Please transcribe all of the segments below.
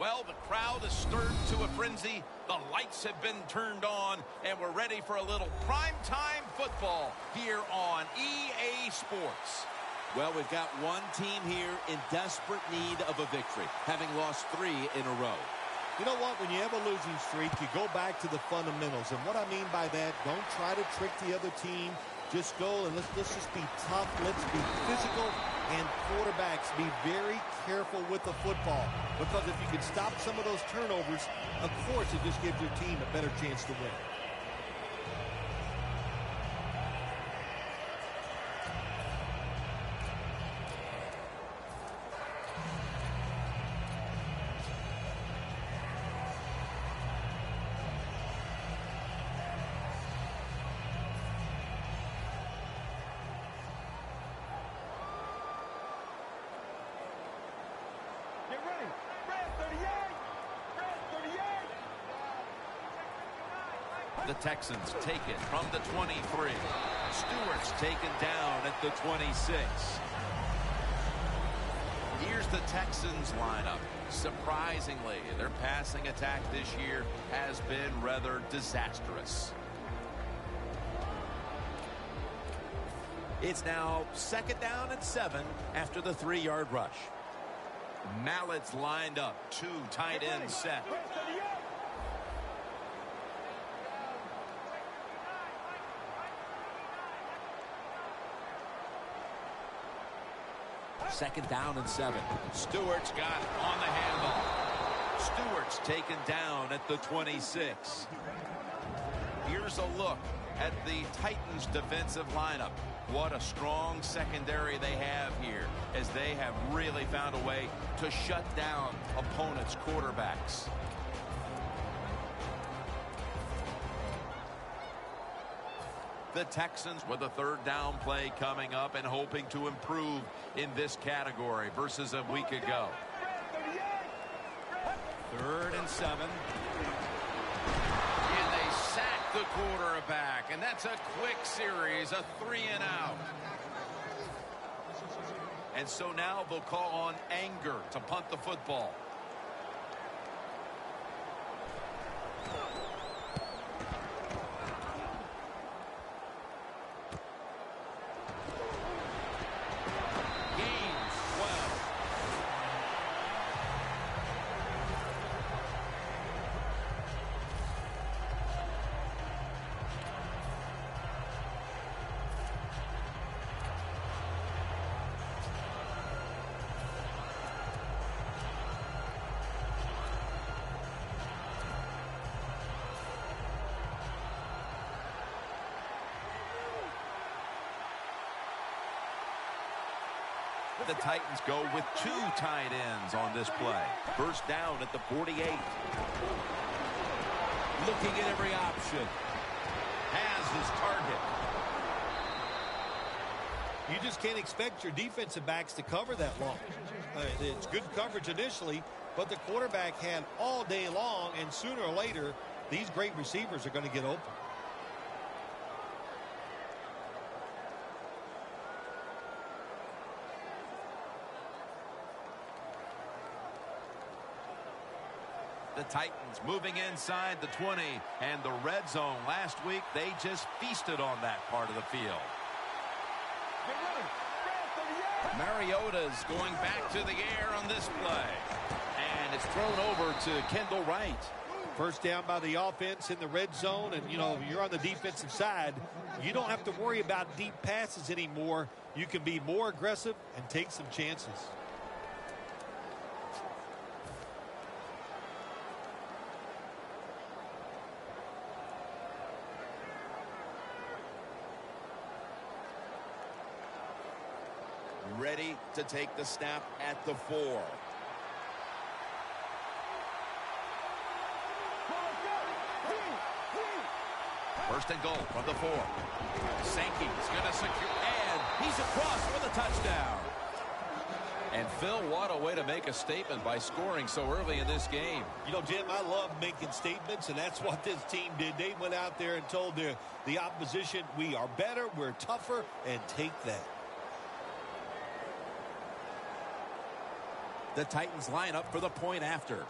Well, the crowd is stirred to a frenzy. The lights have been turned on, and we're ready for a little primetime football here on EA Sports. Well, we've got one team here in desperate need of a victory, having lost 3 in a row. You know what? When you have a losing streak, you go back to the fundamentals. And what I mean by that, don't try to trick the other team. Just go and let's just be tough. Let's be physical. And quarterbacks, be very careful with the football. Because if you can stop some of those turnovers, of course it just gives your team a better chance to win. Get ready. Red 38. Red 38. The Texans take it from the 23. Stewart's taken down at the 26. Here's the Texans lineup. Surprisingly, their passing attack this year has been rather disastrous. It's now 2nd down and 7 after the 3-yard rush. Mallett's lined up. 2 tight ends set. Red 38. Second down and 7. Stewart's got it on the handoff. Stewart's taken down at the 26. Here's a look at the Titans defensive lineup. What a strong secondary they have here, as they have really found a way to shut down opponents' quarterbacks. The Texans with a 3rd down play coming up and hoping to improve in this category versus a week ago. 3rd and 7. And they sack the quarterback, and that's a quick series, a 3-and-out. And so now they'll call on Anger to punt the football. The Titans go with 2 tight ends on this play. 1st down at the 48. Looking at every option. Has his target. You just can't expect your defensive backs to cover that long. It's good coverage initially, but the quarterback had all day long, and sooner or later, these great receivers are going to get open. The Titans moving inside the 20 and the red zone. Last week, they just feasted on that part of the field. Mariota's going back to the air on this play. And it's thrown over to Kendall Wright. 1st down by the offense in the red zone, and, you know, you're on the defensive side. You don't have to worry about deep passes anymore. You can be more aggressive and take some chances. Ready to take the snap at the 4. First and goal from the 4. Sankey's going to secure, and he's across for the touchdown. And Phil, what a way to make a statement by scoring so early in this game. You know, Jim, I love making statements, and that's what this team did. They went out there and told the opposition, we are better, we're tougher, and take that. The Titans line up for the point after.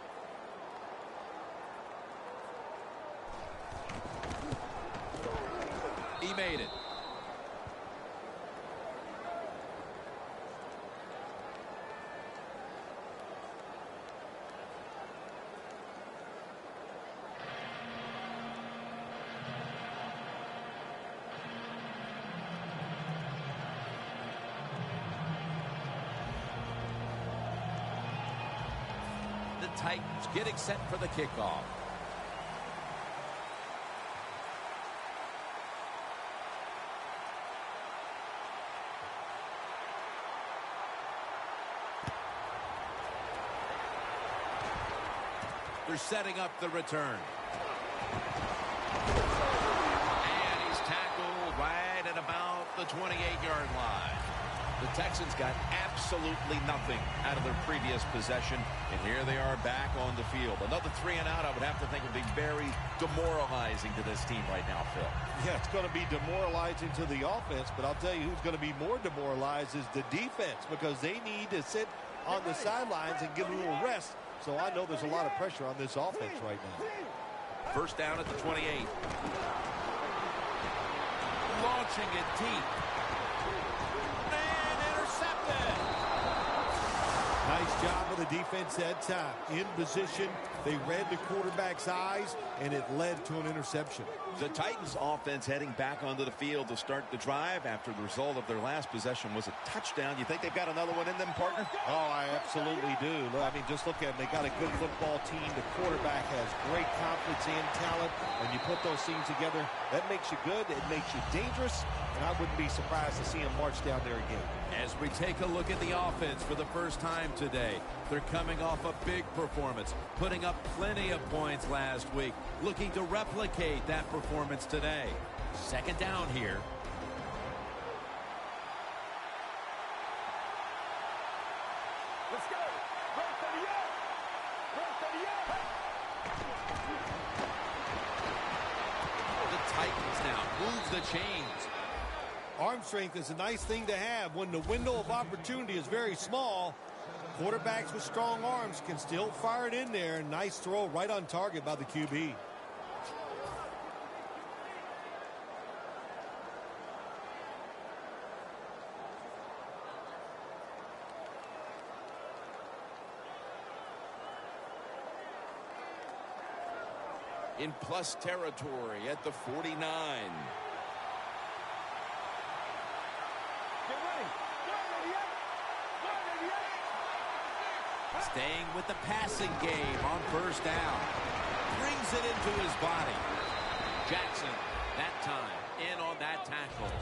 made it. The Titans getting set for the kickoff. They're setting up the return. And he's tackled right at about the 28-yard line. The Texans got absolutely nothing out of their previous possession, and here they are back on the field. Another 3 and out, I would have to think, would be very demoralizing to this team right now, Phil. Yeah, it's going to be demoralizing to the offense, but I'll tell you who's going to be more demoralized is the defense, because they need to sit on the sidelines and get a little rest. So I know there's a lot of pressure on this offense right now. First down at the 28. Launching it deep. Nice job of the defense that time. In position, they read the quarterback's eyes, and it led to an interception. The Titans offense heading back onto the field to start the drive after the result of their last possession was a touchdown. You think they've got another one in them, partner? Oh, I absolutely do. I mean, just look at them. They got a good football team. The quarterback has great confidence and talent. When you put those things together, that makes you good. It makes you dangerous. And I wouldn't be surprised to see him march down there again. As we take a look at the offense for the first time today, they're coming off a big performance, putting up plenty of points last week, looking to replicate that performance today. Second down here. Let's go. Run 38. Run 38. The Titans now move the chains. Arm strength is a nice thing to have when the window of opportunity is very small. Quarterbacks with strong arms can still fire it in there. Nice throw right on target by the QB. In plus territory at the 49. Staying with the passing game on first down. Brings it into his body. Jackson, that time, in on that tackle.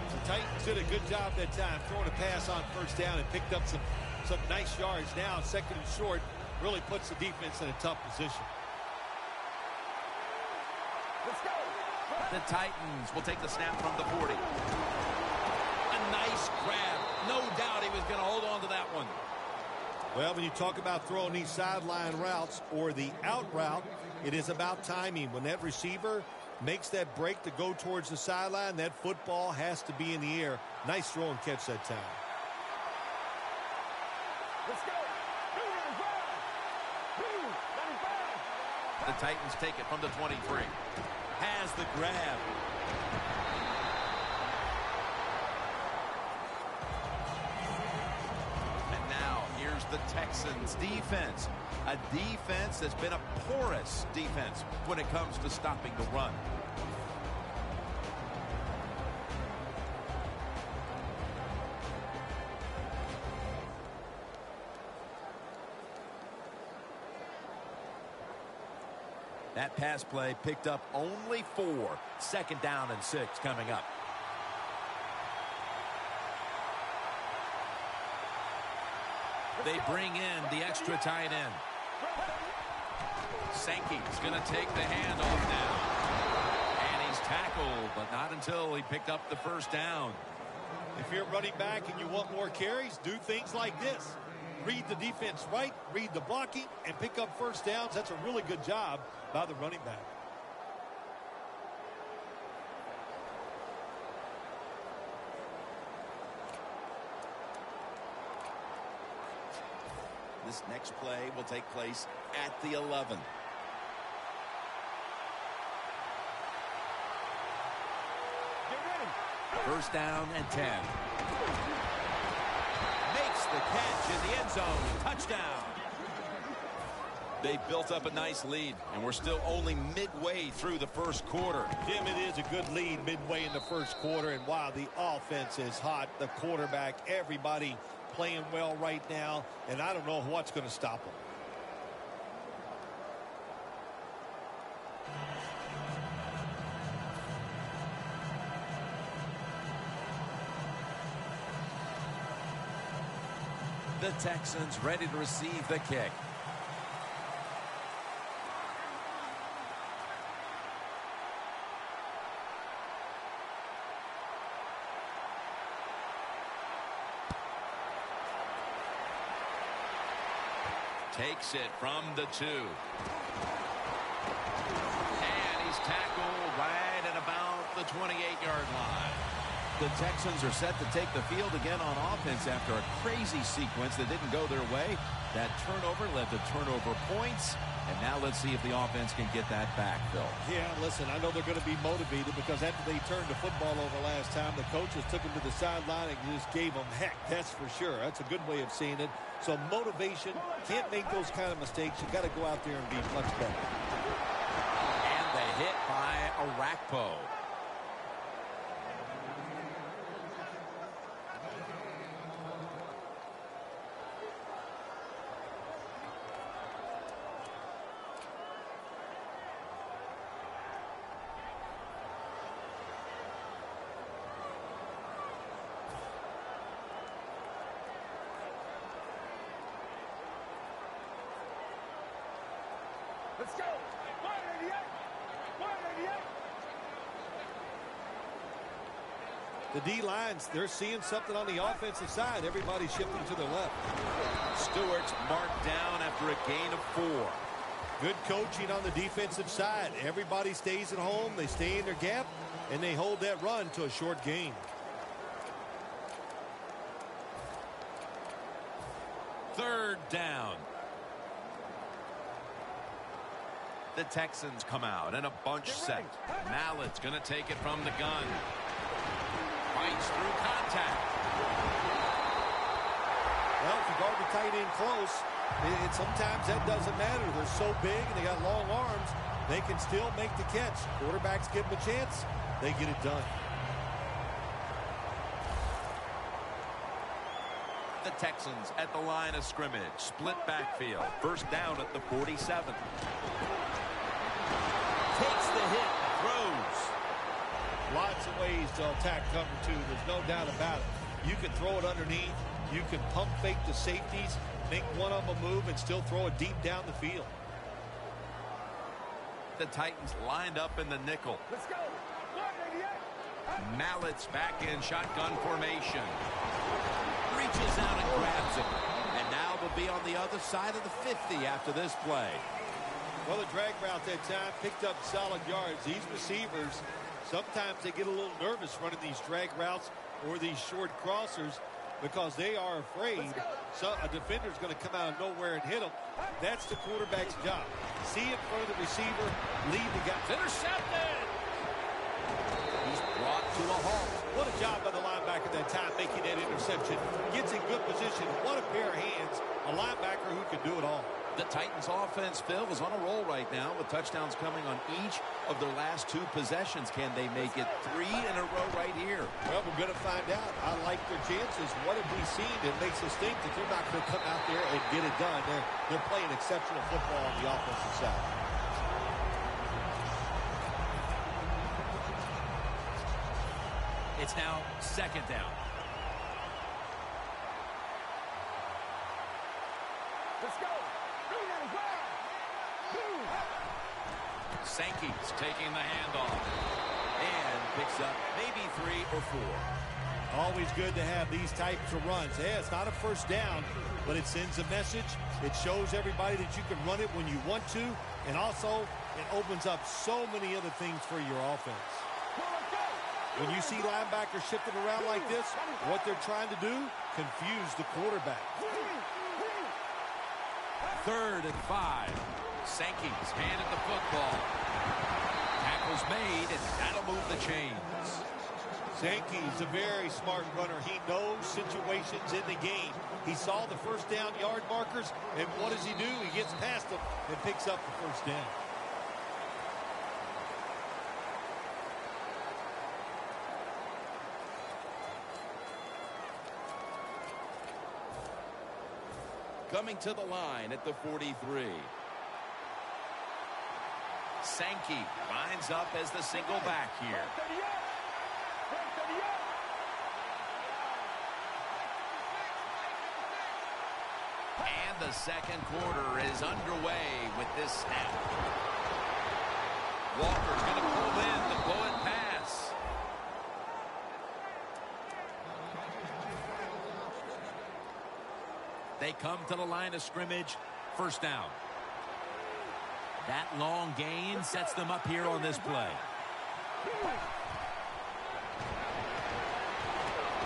The Titans did a good job that time throwing a pass on first down and picked up some nice yards. Now, second and short, really puts the defense in a tough position. Let's go. The Titans will take the snap from the 40. A nice grab. No doubt he was going to hold on to that one. Well, when you talk about throwing these sideline routes or the out route, it is about timing. When that receiver makes that break to go towards the sideline, that football has to be in the air. Nice throw and catch that time. Let's go. The Titans take it from the 23. Has the grab. And now here's the Texans defense. A defense that's been a porous defense when it comes to stopping the run. That pass play picked up only 4. Second down and 6 coming up. They bring in the extra tight end. Sankey's going to take the handoff now. And he's tackled, but not until he picked up the first down. If you're running back and you want more carries, do things like this. Read the defense right, read the blocking, and pick up first downs. That's a really good job by the running back. This next play will take place at the 11. First down and 10. Makes the catch in the end zone. Touchdown. They built up a nice lead, and we're still only midway through the first quarter. Jim, it is a good lead midway in the first quarter, and wow, the offense is hot. The quarterback, everybody playing well right now, and I don't know what's going to stop them. The Texans ready to receive the kick. Takes it from the 2. And he's tackled right at about the 28-yard line. The Texans are set to take the field again on offense after a crazy sequence that didn't go their way. That turnover led to turnover points. And now let's see if the offense can get that back, Phil. Yeah, listen, I know they're going to be motivated because after they turned the football over last time, the coaches took them to the sideline and just gave them heck. That's for sure. That's a good way of seeing it. So motivation, can't make those kind of mistakes. You got to go out there and be much better. And the hit by Arakpo. Let's go. 188. 188. The D-lines, they're seeing something on the offensive side. Everybody's shifting to the left. Stewart's marked down after a gain of 4. Good coaching on the defensive side. Everybody stays at home. They stay in their gap, and they hold that run to a short gain. Third down. The Texans come out and a bunch set. Mallett's going to take it from the gun. Fights through contact. Well, if you guard the tight end close, sometimes that doesn't matter. They're so big and they got long arms, they can still make the catch. Quarterbacks give them a chance, they get it done. The Texans at the line of scrimmage. Split backfield. First down at the 47. Takes the hit. Throws. Lots of ways to attack cover 2. There's no doubt about it. You can throw it underneath. You can pump fake the safeties, make one of them move, and still throw it deep down the field. The Titans lined up in the nickel. Let's go. 188. Mallett's back in shotgun formation. Reaches out and grabs it. And now they'll be on the other side of the 50 after this play. Well, the drag route that time picked up solid yards. These receivers, sometimes they get a little nervous running these drag routes or these short crossers because they are afraid a defender's going to come out of nowhere and hit them. That's the quarterback's job. See in front of the receiver, lead the guy. Intercepted. He's brought to a halt. What a job by the linebacker that time making that interception. Gets in good position. What a pair of hands. A linebacker who can do it all. The Titans offense, Phil, is on a roll right now with touchdowns coming on each of their last 2 possessions. Can they make it 3 in a row right here? Well, we're going to find out. I like their chances. What have we seen that makes us think that they're not going to come out there and get it done? They're playing exceptional football on the offensive side. It's now second down. Let's go. Sankey's taking the handoff. And picks up maybe 3 or 4. Always good to have these types of runs. Yeah, it's not a first down, but it sends a message. It shows everybody that you can run it when you want to. And also, it opens up so many other things for your offense. When you see linebackers shifting around like this, what they're trying to do, confuse the quarterback. 3rd and 5. Sankey's handed the football. Tackle's made, and that'll move the chains. Sankey's a very smart runner. He knows situations in the game. He saw the first down yard markers, and what does he do? He gets past them and picks up the first down. Coming to the line at the 43. Sankey lines up as the single back here. And the second quarter is underway with this snap. Walker's going to pull in the bullet pass. They come to the line of scrimmage. First down. That long gain sets them up here on this play.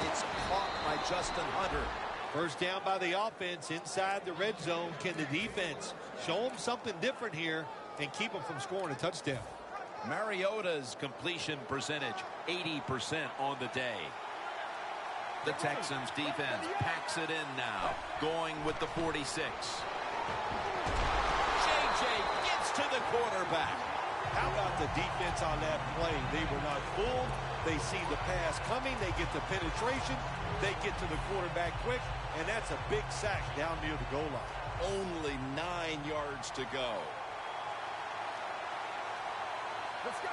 It's caught by Justin Hunter. First down by the offense inside the red zone. Can the defense show them something different here and keep them from scoring a touchdown? Mariota's completion percentage, 80% on the day. The Texans defense packs it in now, going with the 46. JJ gets to the quarterback. How about the defense on that play? They were not fooled. They see the pass coming. They get the penetration. They get to the quarterback quick, and that's a big sack down near the goal line. Only 9 yards to go. Let's go.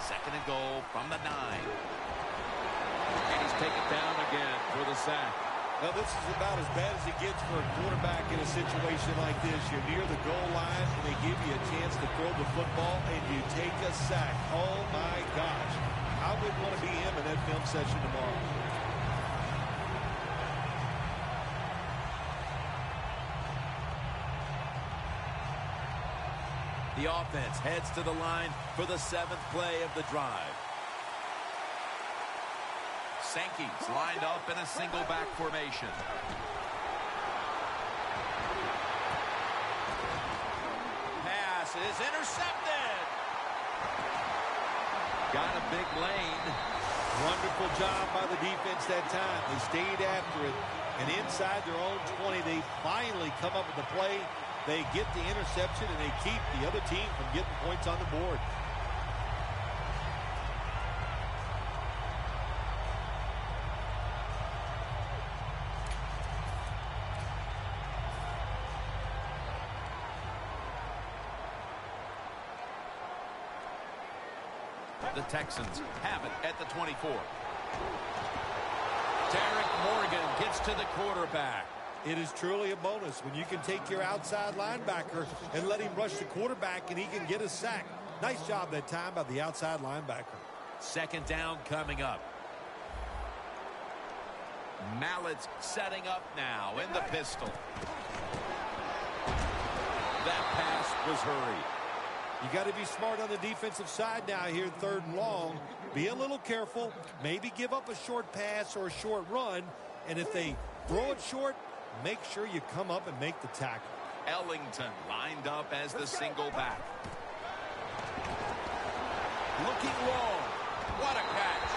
Second and goal from the 9. And he's taken down again for the sack. Well, this is about as bad as it gets for a quarterback in a situation like this. You're near the goal line, and they give you a chance to throw the football, and you take a sack. Oh, my gosh. I wouldn't want to be him in that film session tomorrow. The offense heads to the line for the 7th play of the drive. Sankey's lined up in a single back formation. Pass is intercepted. Got a big lane. Wonderful job by the defense that time. They stayed after it, and inside their own 20, they finally come up with the play. They get the interception, and they keep the other team from getting points on the board. The Texans have it at the 24. Derek Morgan gets to the quarterback. It is truly a bonus when you can take your outside linebacker and let him rush the quarterback and he can get a sack. Nice job that time by the outside linebacker. Second down coming up. Mallett's setting up now in the pistol. That pass was hurried. You got to be smart on the defensive side now here, 3rd and long. Be a little careful. Maybe give up a short pass or a short run. And if they throw it short, make sure you come up and make the tackle. Ellington lined up as the single back. Looking long. What a catch.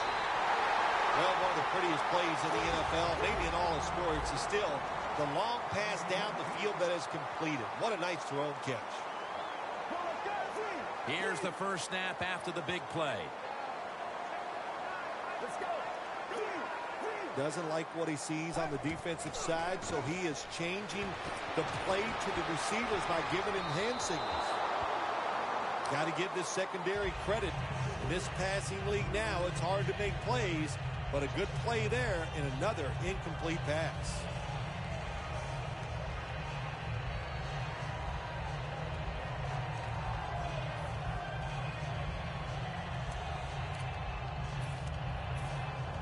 Well, one of the prettiest plays in the NFL, maybe in all of sports, is still the long pass down the field that is completed. What a nice throw and catch. Here's the first snap after the big play. Let's go. Doesn't like what he sees on the defensive side, so he is changing the play to the receivers by giving him hand signals. Got to give this secondary credit. In this passing league now, it's hard to make plays, but a good play there and another incomplete pass.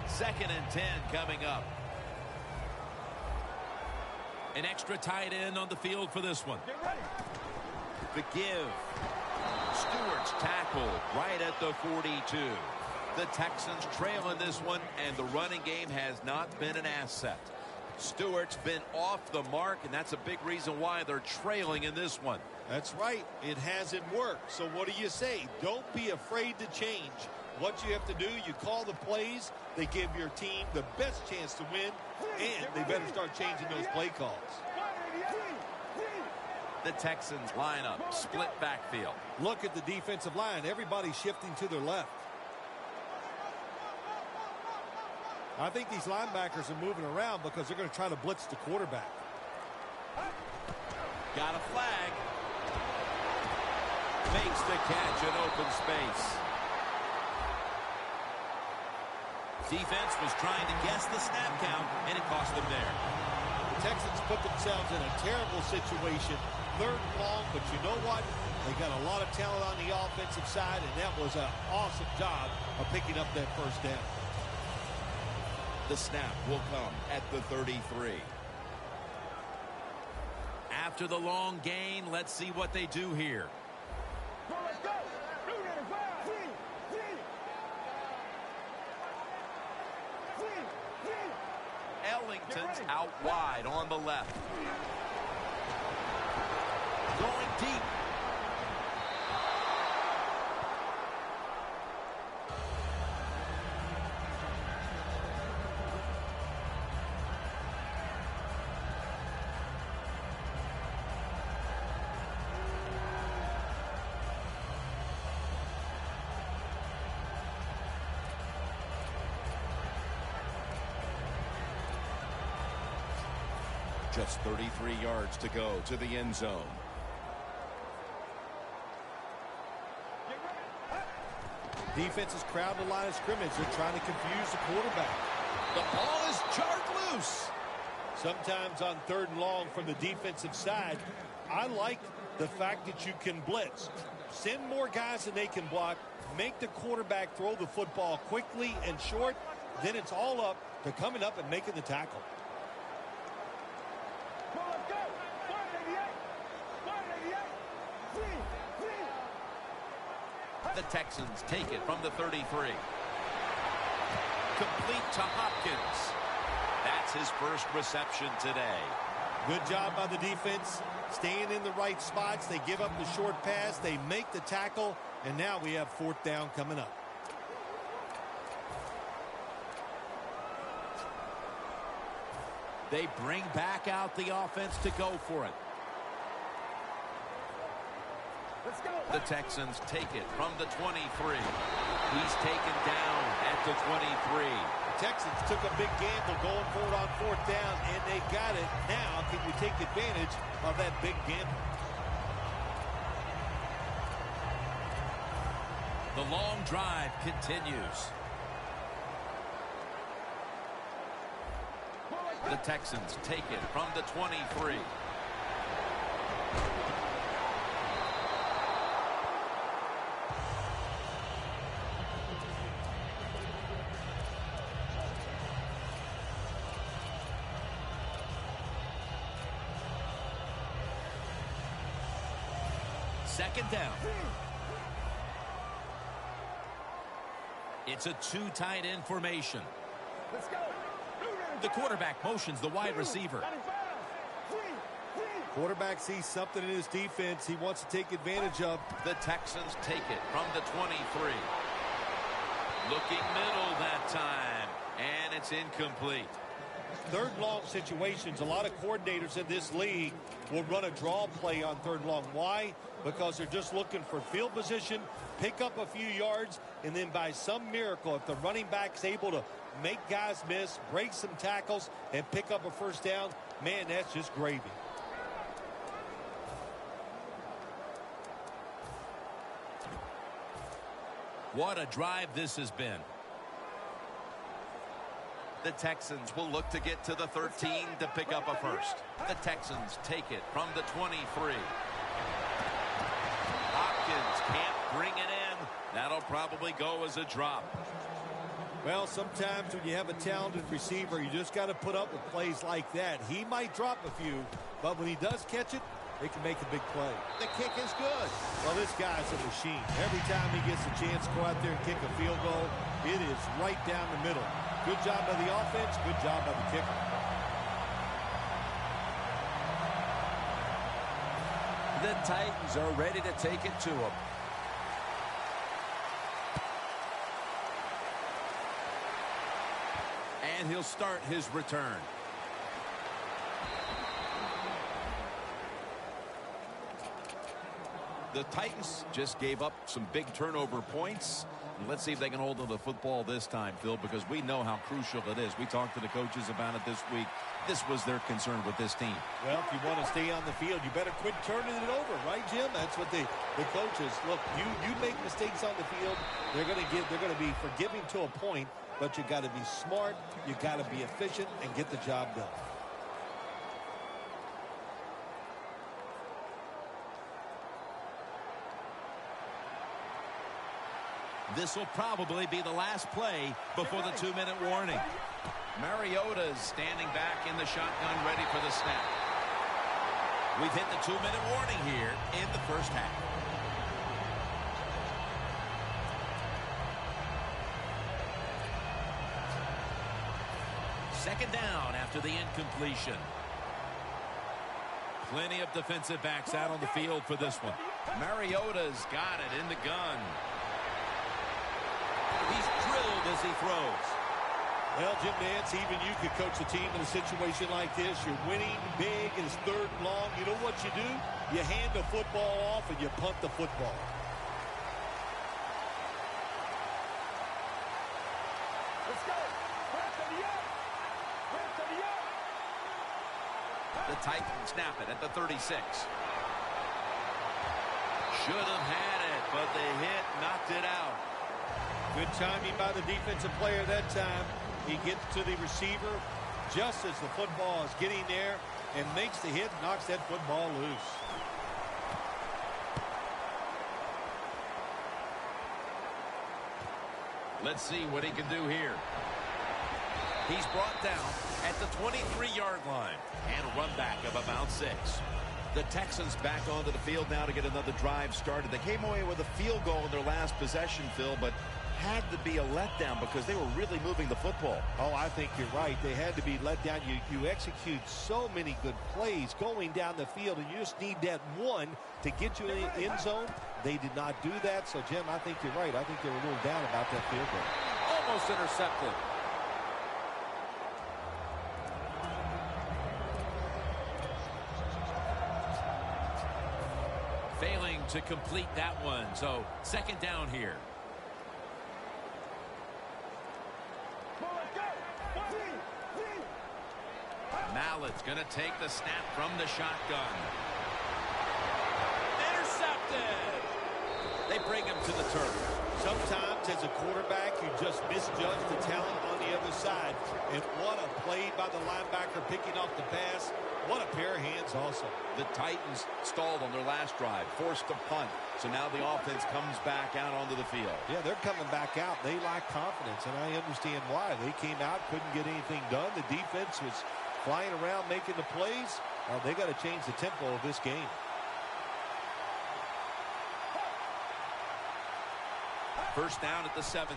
Second and 10 coming up. An extra tight end on the field for this one. Get ready. The give. Stewart's tackle right at the 42. The Texans trail in this one, and the running game has not been an asset. Stewart's been off the mark, and that's a big reason why they're trailing in this one. That's right. It hasn't worked. So what do you say? Don't be afraid to change. What you have to do, you call the plays. They give your team the best chance to win, and they better start changing those play calls. The Texans line up, split backfield. Look at the defensive line. Everybody's shifting to their left. I think these linebackers are moving around because they're going to try to blitz the quarterback. Got a flag. Makes the catch in open space. Defense was trying to guess the snap count, and it cost them there. The Texans put themselves in a terrible situation. 3rd and long, but you know what? They got a lot of talent on the offensive side, and that was an awesome job of picking up that first down. The snap will come at the 33. After the long gain, let's see what they do here. Ellington's out wide on the left. Going deep. Just 33 yards to go to the end zone. Defense is crowding the line of scrimmage. They're trying to confuse the quarterback. The ball is jarred loose. Sometimes on 3rd and long from the defensive side, I like the fact that you can blitz. Send more guys than they can block. Make the quarterback throw the football quickly and short. Then it's all up to coming up and making the tackle. The Texans take it from the 33. Complete to Hopkins. That's his first reception today. Good job by the defense. Staying in the right spots. They give up the short pass. They make the tackle. And now we have 4th down coming up. They bring back out the offense to go for it. The Texans take it from the 23. He's taken down at the 23. The Texans took a big gamble going for it on 4th down, and they got it. Now, can you take advantage of that big gamble? The long drive continues. The Texans take it from the 23. Second down. It's a 2 tight end formation. Let's go. The quarterback motions the wide receiver. Quarterback sees something in his defense he wants to take advantage of. The Texans take it from the 23. Looking middle that time, and it's incomplete. 3rd and long situations, a lot of coordinators in this league will run a draw play on 3rd and long. Why? Because they're just looking for field position, pick up a few yards, and then by some miracle, if the running back's able to make guys miss, break some tackles, and pick up a 1st down, man, that's just gravy. What a drive this has been. The Texans will look to get to the 13 to pick up a 1st. The Texans take it from the 23. Hopkins can't bring it in. That'll probably go as a drop. Well, sometimes when you have a talented receiver, you just got to put up with plays like that. He might drop a few, but when he does catch it, they can make a big play. The kick is good. Well, this guy's a machine. Every time he gets a chance to go out there and kick a field goal, it is right down the middle. Good job by the offense, good job by the kicker. The Titans are ready to take it to him. And he'll start his return. The Titans just gave up some big turnover points. Let's see if they can hold on to the football this time, Phil, because we know how crucial it is. We talked to the coaches about it this week. This was their concern with this team. Well, if you want to stay on the field, you better quit turning it over, right, Jim? That's what the coaches look. You make mistakes on the field, they're going to be forgiving to a point, but you got to be smart, you got to be efficient, and get the job done. This will probably be the last play before the 2-minute warning. Mariota's standing back in the shotgun, ready for the snap. We've hit the 2-minute warning here in the first half. Second down after the incompletion. Plenty of defensive backs out on the field for this one. Mariota's got it in the gun. He's drilled as he throws. Well, Jim Nance, even you could coach a team in a situation like this. You're winning big, and it's 3rd and long. You know what you do? You hand the football off, and you punt the football. Let's go. Press to the yoke. Press to the yoke. The Titans snap it at the 36. Should have had it, but the hit knocked it out. Good timing by the defensive player that time. He gets to the receiver just as the football is getting there and makes the hit, knocks that football loose. Let's see what he can do here. He's brought down at the 23-yard line and a run back of about 6. The Texans back onto the field now to get another drive started. They came away with a field goal in their last possession, Phil, but had to be a letdown because they were really moving the football. Oh, I think you're right. They had to be let down. You execute so many good plays going down the field, and you just need that one to get you in the end zone. They did not do that. So, Jim, I think you're right. I think they were a little down about that field goal. Almost intercepted. Failing to complete that one. So, second down here. Mallett's going to take the snap from the shotgun. Intercepted. They bring him to the turf. Sometimes as a quarterback, you just misjudge the talent on the other side. And what a play by the linebacker picking off the pass. What a pair of hands also. The Titans stalled on their last drive, forced a punt. So now the offense comes back out onto the field. Yeah, they're coming back out. They lack confidence, and I understand why. They came out, couldn't get anything done. The defense was flying around making the plays. They got to change the tempo of this game. First down at the 17.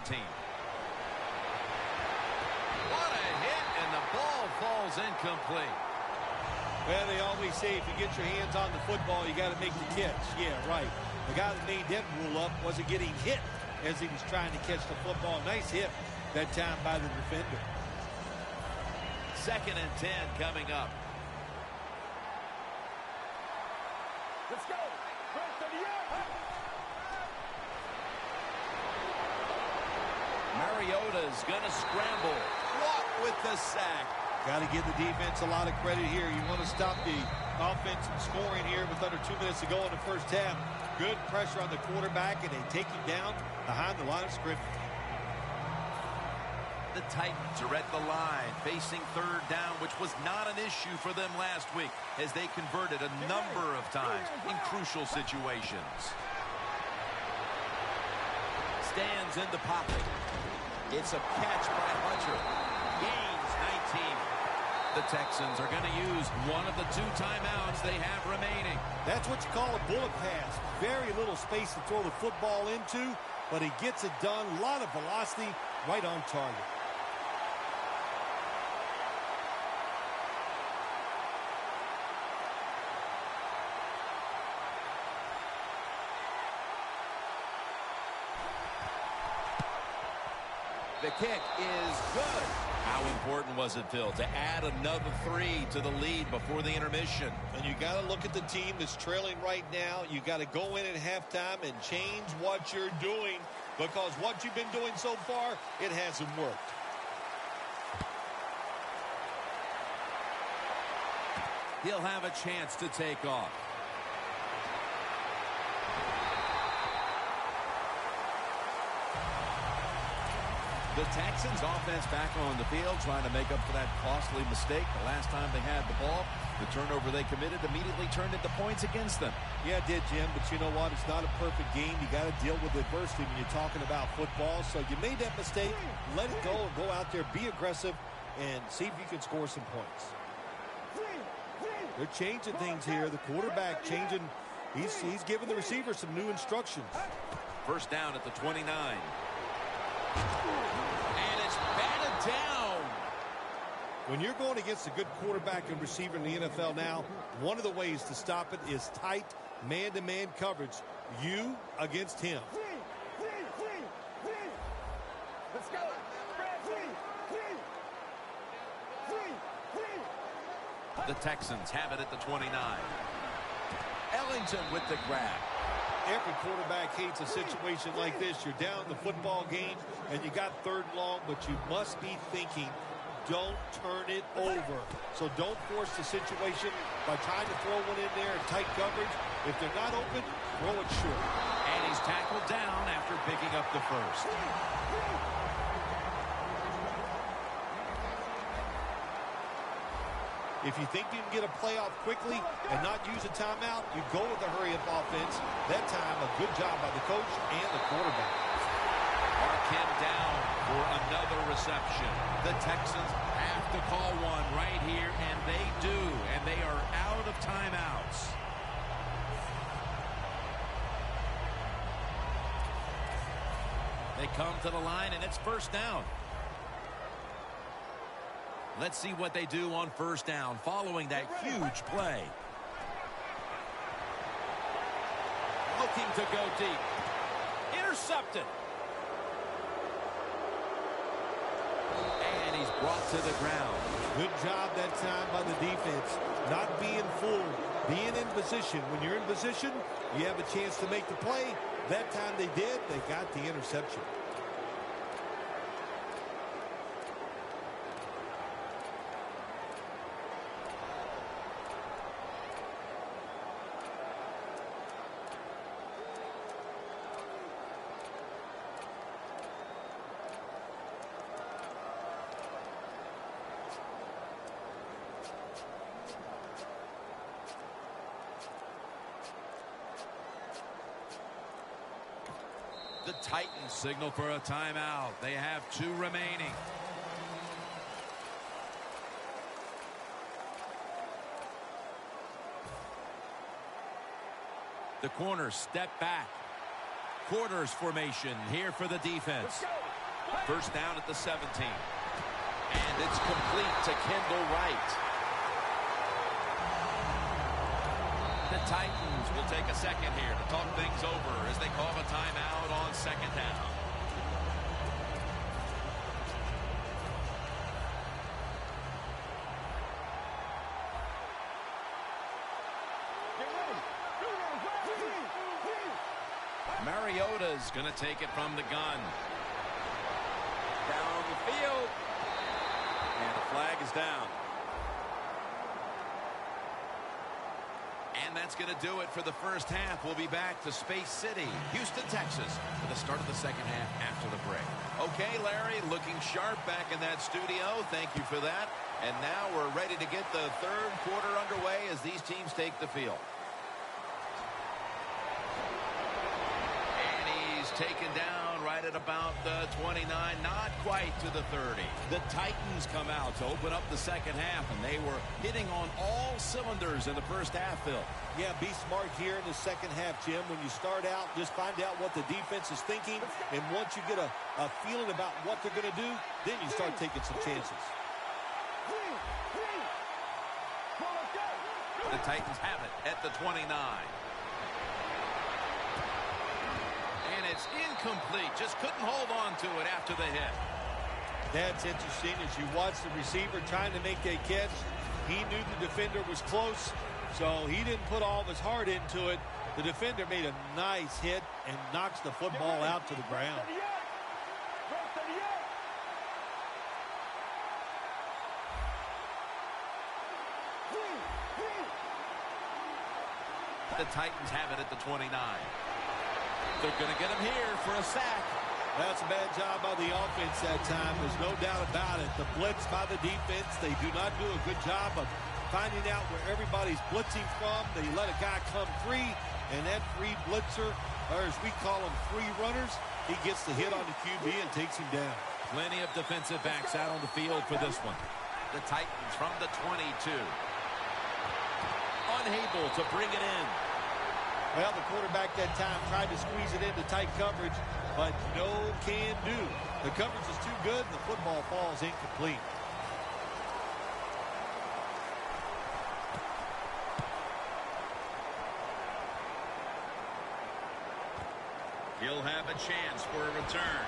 What a hit, and the ball falls incomplete. Well, they always say if you get your hands on the football, you got to make the catch. Yeah, right. The guy that made that rule up wasn't getting hit as he was trying to catch the football. Nice hit that time by the defender. 2nd and 10 coming up. Let's go. Press to the yoke. Mariota's going to scramble. What with the sack? Got to give the defense a lot of credit here. You want to stop the offense from scoring here with under 2 minutes to go in the first half. Good pressure on the quarterback, and they take him down behind the line of scrimmage. The Titans are at the line, facing 3rd down, which was not an issue for them last week as they converted a number of times in crucial situations. Stands in the pocket. It's a catch by Hunter. Gains 19. The Texans are going to use one of the 2 timeouts they have remaining. That's what you call a bullet pass. Very little space to throw the football into, but he gets it done. A lot of velocity, right on target. The kick is good. How important was it, Phil, to add another 3 to the lead before the intermission? And you got to look at the team that's trailing right now. You got to go in at halftime and change what you're doing, because what you've been doing so far, it hasn't worked. He'll have a chance to take off. The Texans offense back on the field, trying to make up for that costly mistake the last time they had the ball. The turnover they committed immediately turned into points against them. Yeah, it did, Jim, but you know what? It's not a perfect game. You got to deal with adversity when you're talking about football. So you made that mistake, let it go, and go out there, be aggressive, and see if you can score some points. They're changing things here. The quarterback changing. He's giving the receiver some new instructions. First down at the 29. And it's batted down. When you're going against a good quarterback and receiver in the NFL now, one of the ways to stop it is tight man-to-man coverage. You against him. Let's go. The Texans have it at the 29. Ellington with the grab. Every quarterback hates a situation like this. You're down the football game, and you got 3rd and long, but you must be thinking, don't turn it over. So don't force the situation by trying to throw one in there in tight coverage. If they're not open, throw it short. And he's tackled down after picking up the first. If you think you can get a playoff quickly and not use a timeout, you go with the hurry-up offense. That time, a good job by the coach and the quarterback. Mark him down for another reception. The Texans have to call one right here, and they do, and they are out of timeouts. They come to the line, and it's first down. Let's see what they do on first down following that huge play. Looking to go deep. Intercepted. And he's brought to the ground. Good job that time by the defense. Not being fooled. Being in position. When you're in position, you have a chance to make the play. That time they did. They got the interception. The Titans signal for a timeout. They have 2 remaining. The corners step back. Quarters formation here for the defense. First down at the 17. And it's complete to Kendall Wright. The Titans will take a second here to talk things over as they call a timeout on second down. Mariota's going to take it from the gun. Down the field. And the flag is down. And that's going to do it for the first half. We'll be back to Space City, Houston, Texas, for the start of the second half after the break. Okay, Larry, looking sharp back in that studio. Thank you for that. And now we're ready to get the 3rd quarter underway as these teams take the field. And he's taken down right at about the 29, not quite to the 30. The Titans come out to open up the second half, and they were hitting on all cylinders in the first half, Phil. Yeah, be smart here in the second half, Jim. When you start out, just find out what the defense is thinking, and once you get a feeling about what they're going to do, then you start taking some chances. The Titans have it at the 29. And it's incomplete. Just couldn't hold on to it after the hit. That's interesting. As you watch the receiver trying to make that catch, he knew the defender was close, so he didn't put all of his heart into it. The defender made a nice hit and knocks the football out to the ground. The Titans have it at the 29. They're going to get him here for a sack. That's a bad job by the offense that time. There's no doubt about it. The blitz by the defense, they do not do a good job of finding out where everybody's blitzing from. They let a guy come free, and that free blitzer, or as we call them, free runners, he gets the hit on the QB and takes him down. Plenty of defensive backs out on the field for this one. The Titans from the 22. Unable to bring it in. Well, the quarterback that time tried to squeeze it into tight coverage, but no can do. The coverage is too good, and the football falls incomplete. He'll have a chance for a return.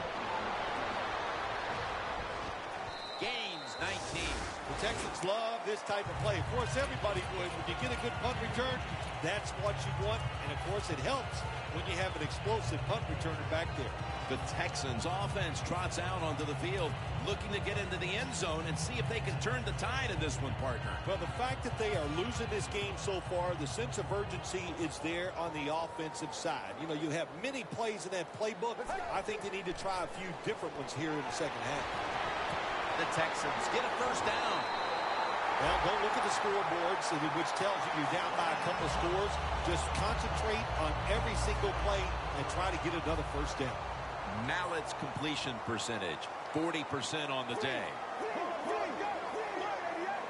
Gains 19. The Texans love this type of play. Of course, everybody would. When you get a good punt return, that's what you want. And, of course, it helps when you have an explosive punt returner back there. The Texans offense trots out onto the field, looking to get into the end zone and see if they can turn the tide in this one, partner. Well, the fact that they are losing this game so far, the sense of urgency is there on the offensive side. You know, you have many plays in that playbook. I think they need to try a few different ones here in the second half. The Texans get a first down. Well, don't look at the scoreboards, which tells you you're down by a couple of scores. Just concentrate on every single play and try to get another first down. Mallett's completion percentage, 40% on the day.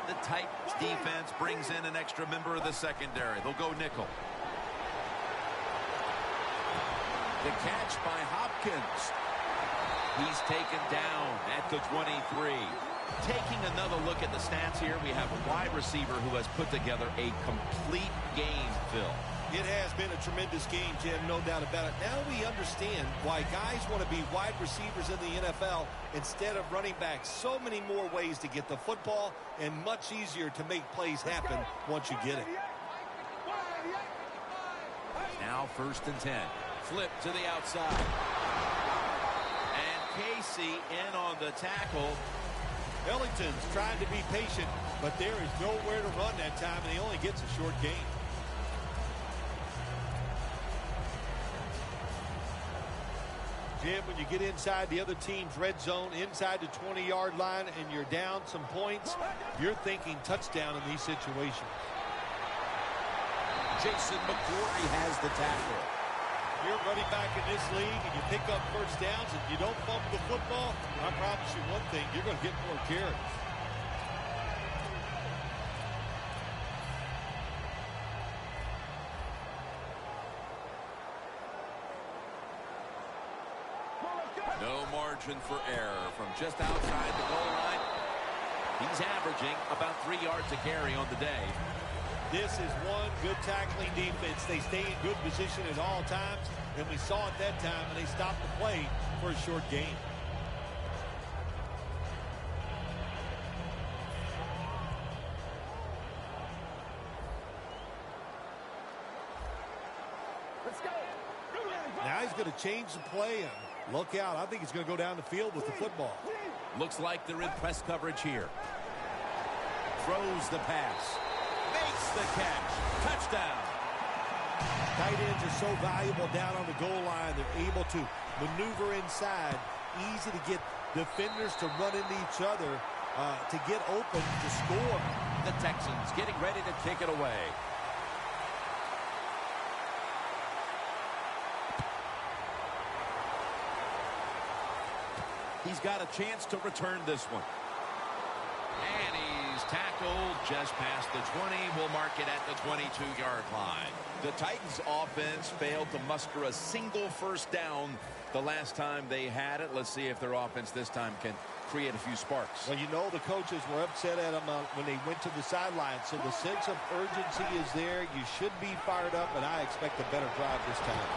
The Titans defense brings in an extra member of the secondary. They'll go nickel. The catch by Hopkins. He's taken down at the 23. Taking another look at the stats here, we have a wide receiver who has put together a complete game, Phil. It has been a tremendous game, Jim, no doubt about it. Now we understand why guys want to be wide receivers in the NFL instead of running backs. So many more ways to get the football and much easier to make plays happen once you get it. Now 1st and 10. Flip to the outside. And Casey in on the tackle. Ellington's trying to be patient, but there is nowhere to run that time, and he only gets a short gain. Jim, when you get inside the other team's red zone, inside the 20-yard line, and you're down some points, you're thinking touchdown in these situations. Jason McCourty has the tackle. You're running back in this league, and you pick up first downs, and you don't fumble the football, I promise you one thing, you're going to get more carries. No margin for error from just outside the goal line. He's averaging about 3 yards a carry on the day. This is one good tackling defense. They stay in good position at all times, and we saw it that time, and they stopped the play for a short gain. Let's go. Now he's going to change the play, and look out. I think he's going to go down the field with the football. Looks like they're in press coverage here. Throws the pass. Makes the catch. Touchdown. Tight ends are so valuable down on the goal line. They're able to maneuver inside. Easy to get defenders to run into each other to get open to score. The Texans getting ready to kick it away. He's got a chance to return this one. And he's tackled just past the 20. We'll mark it at the 22-yard line. The Titans offense failed to muster a single first down the last time they had it. Let's see if their offense this time can create a few sparks. Well, you know the coaches were upset at them when they went to the sideline. So the sense of urgency is there. You should be fired up, and I expect a better drive this time.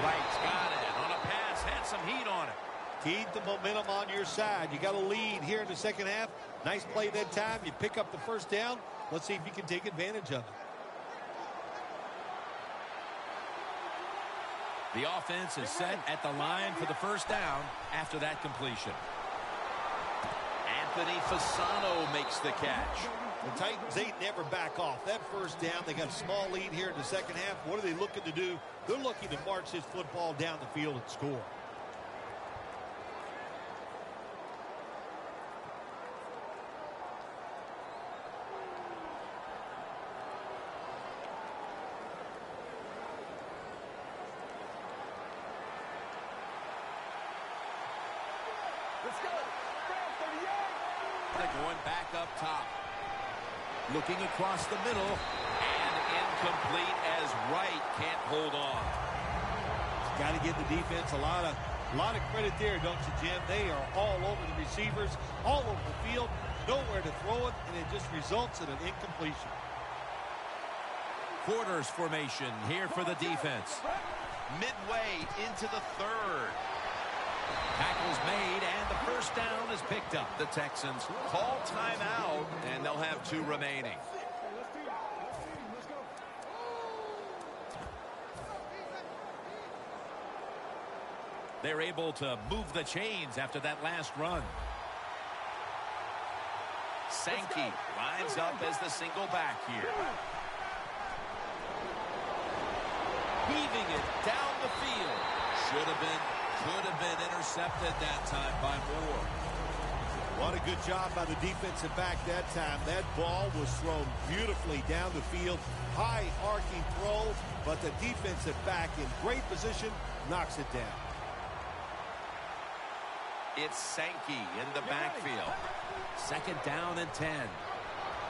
Right, got it. On a pass, had some heat on it. Keep the momentum on your side. You got a lead here in the second half. Nice play that time. You pick up the first down. Let's see if you can take advantage of it. The offense is set at the line for the first down after that completion. Anthony Fasano makes the catch. The Titans, they never back off. That first down, they got a small lead here in the second half. What are they looking to do? They're looking to march this football down the field and score. Let's go. Brad, 38. They're going back up top. Looking across the middle. And incomplete as Wright can't hold on. Got to give the defense a lot of credit there, don't you, Jim? They are all over the receivers, all over the field, nowhere to throw it, and it just results in an incompletion. Quarters formation here for the defense. Midway into the third. Tackles made, and the first down is picked up. The Texans call timeout, and they'll have 2 remaining. They're able to move the chains after that last run. Sankey lines up as the single back here. Heaving it down the field. Could have been intercepted that time by Moore. What a good job by the defensive back that time. That ball was thrown beautifully down the field. High arcing throw, but the defensive back in great position knocks it down. It's Sankey in the backfield. Second down and 10.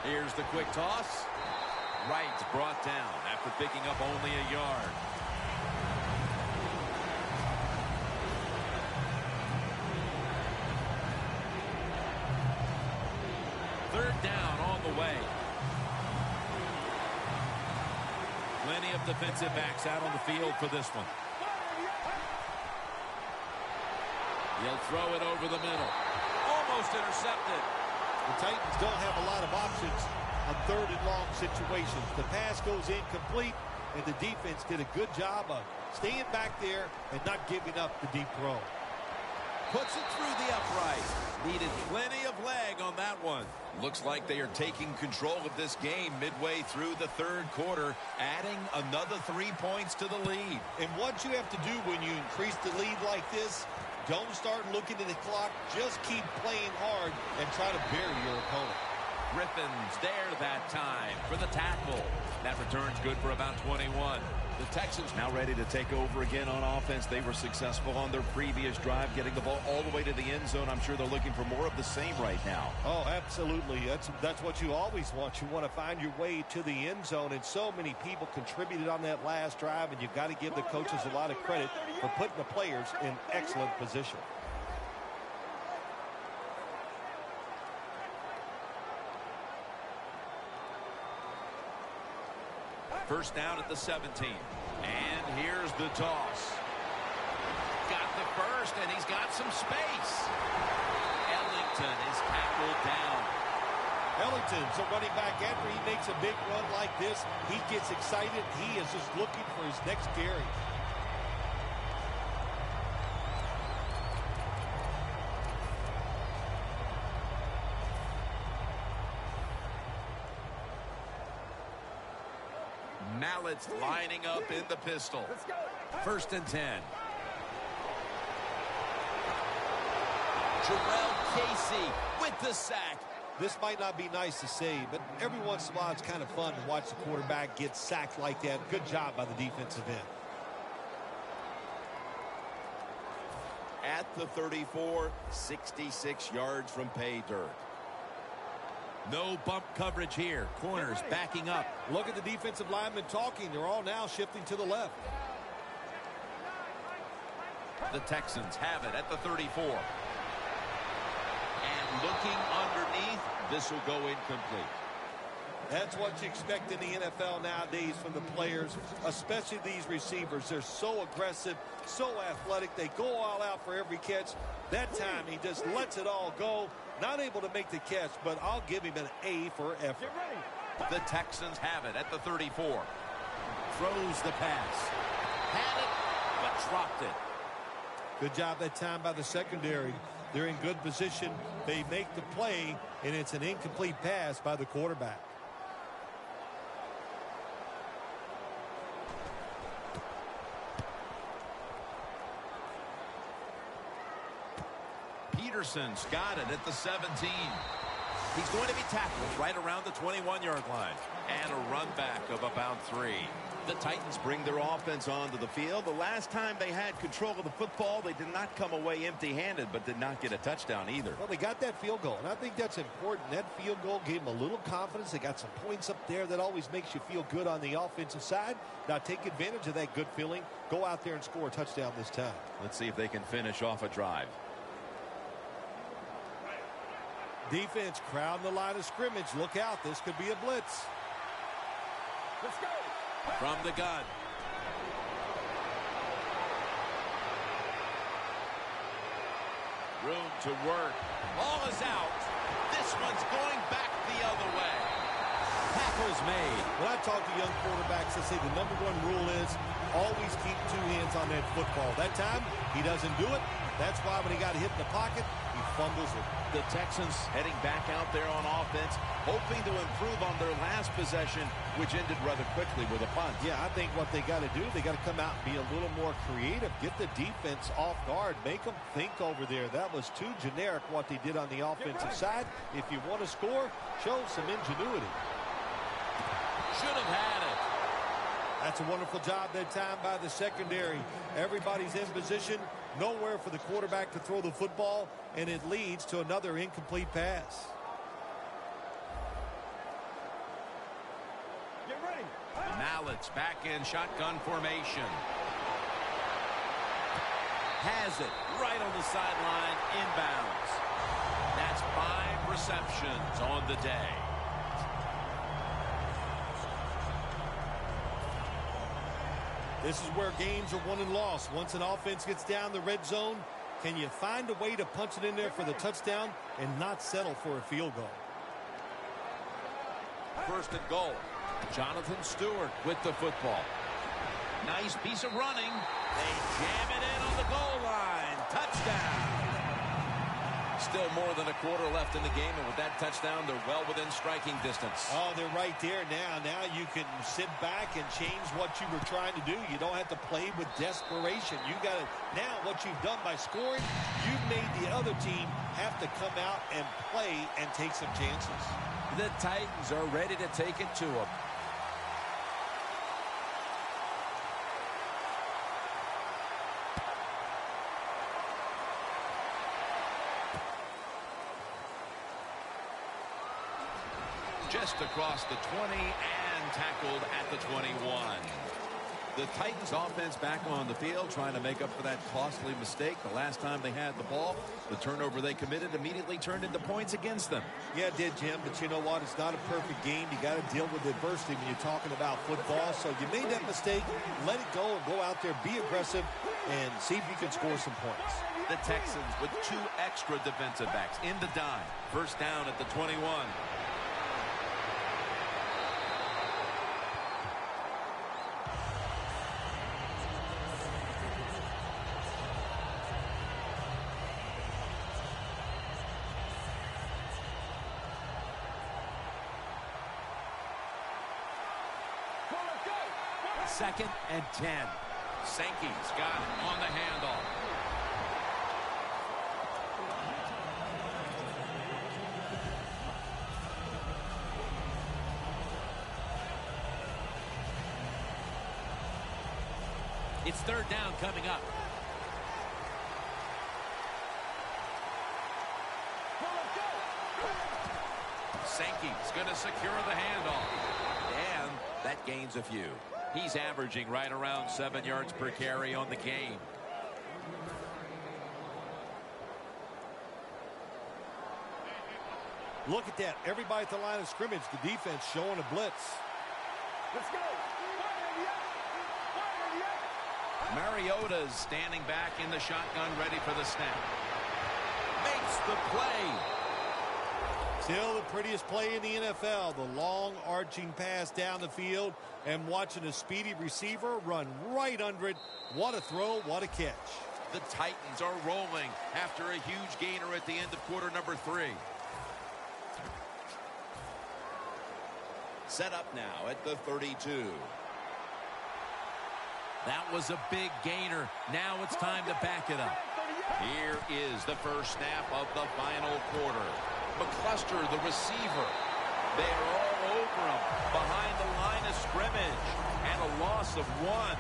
Here's the quick toss. Wright's brought down after picking up only a yard. Third down on the way. Plenty of defensive backs out on the field for this one. He'll throw it over the middle. Almost intercepted. The Titans don't have a lot of options on third and long situations. The pass goes incomplete, and the defense did a good job of staying back there and not giving up the deep throw. Puts it through the upright. Needed plenty of leg on that one. Looks like they are taking control of this game midway through the third quarter, adding another 3 points to the lead. And what you have to do when you increase the lead like this, don't start looking at the clock. Just keep playing hard and try to bury your opponent. Griffin's there that time for the tackle. That return's good for about 21. The Texans now ready to take over again on offense. They were successful on their previous drive, getting the ball all the way to the end zone. I'm sure they're looking for more of the same right now. Oh, absolutely. That's what you always want. You want to find your way to the end zone, and so many people contributed on that last drive, and you've got to give the coaches a lot of credit for putting the players in excellent position. First down at the 17. And here's the toss. Got the first, and he's got some space. Ellington is tackled down. Ellington's a running back. After he makes a big run like this, he gets excited. He is just looking for his next carry. Mallett's lining up in the pistol. First and 10. Jarrell Casey with the sack. This might not be nice to say, but every once in a while it's kind of fun to watch the quarterback get sacked like that. Good job by the defensive end. At the 34, 66 yards from pay dirt. No bump coverage here. Corners backing up. Look at the defensive linemen talking. They're all now shifting to the left. The Texans have it at the 34. And looking underneath, this will go incomplete. That's what you expect in the NFL nowadays from the players, especially these receivers. They're so aggressive, so athletic. They go all out for every catch. That time, he just lets it all go. Not able to make the catch, but I'll give him an A for effort. The Texans have it at the 34. Throws the pass. Had it, but dropped it. Good job that time by the secondary. They're in good position. They make the play, and it's an incomplete pass by the quarterback. Peterson's got it at the 17. He's going to be tackled right around the 21-yard line. And a run back of about 3. The Titans bring their offense onto the field. The last time they had control of the football, they did not come away empty-handed, but did not get a touchdown either. Well, they got that field goal, and I think that's important. That field goal gave them a little confidence. They got some points up there that always makes you feel good on the offensive side. Now take advantage of that good feeling. Go out there and score a touchdown this time. Let's see if they can finish off a drive. Defense crowding the line of scrimmage. Look out. This could be a blitz. Let's go. From the gun. Room to work. Ball is out. This one's going back the other way. Tackle's made. When I talk to young quarterbacks, I say the #1 rule is always keep 2 hands on that football. That time, he doesn't do it. That's why when he got hit in the pocket, he fumbles it. The Texans heading back out there on offense, hoping to improve on their last possession, which ended rather quickly with a punt. Yeah, I think what they got to do, they got to come out and be a little more creative. Get the defense off guard. Make them think over there. That was too generic what they did on the offensive side. If you want to score, show some ingenuity. Should have had it. That's a wonderful job that time by the secondary. Everybody's in position. Nowhere for the quarterback to throw the football, and it leads to another incomplete pass. Get ready. Mallett's back in shotgun formation. Has it right on the sideline, inbounds. That's 5 receptions on the day. This is where games are won and lost. Once an offense gets down the red zone, can you find a way to punch it in there for the touchdown and not settle for a field goal? First and goal. Jonathan Stewart with the football. Nice piece of running. They jam it in on the goal line. Touchdown. Still more than a quarter left in the game, and with that touchdown, they're well within striking distance. Oh, they're right there now. Now you can sit back and change what you were trying to do. You don't have to play with desperation. You got to now what you've done by scoring, you've made the other team have to come out and play and take some chances. The Titans are ready to take it to them. Just across the 20 and tackled at the 21. The Titans offense back on the field trying to make up for that costly mistake. The last time they had the ball, the turnover they committed immediately turned into points against them. Yeah, it did, Jim, but you know what? It's not a perfect game. You got to deal with adversity when you're talking about football. So you made that mistake, let it go and go out there, be aggressive, and see if you can score some points. The Texans with 2 extra defensive backs in the dime. First down at the 21. Second and 10. Sankey's got it on the handoff. It's third down coming up. Sankey's going to secure the handoff. And that gains a few. He's averaging right around 7 yards per carry on the game. Look at that. Everybody at the line of scrimmage, the defense showing a blitz. Let's go. Mariota's standing back in the shotgun, ready for the snap. Makes the play. Still the prettiest play in the NFL, the long arching pass down the field and watching a speedy receiver run right under it. What a throw, what a catch. The Titans are rolling after a huge gainer at the end of quarter number 3. Set up now at the 32. That was a big gainer. Now it's time to back it up. Here is the first snap of the final quarter. McCluster, the receiver. They're all over him behind the line of scrimmage. And a loss of 1.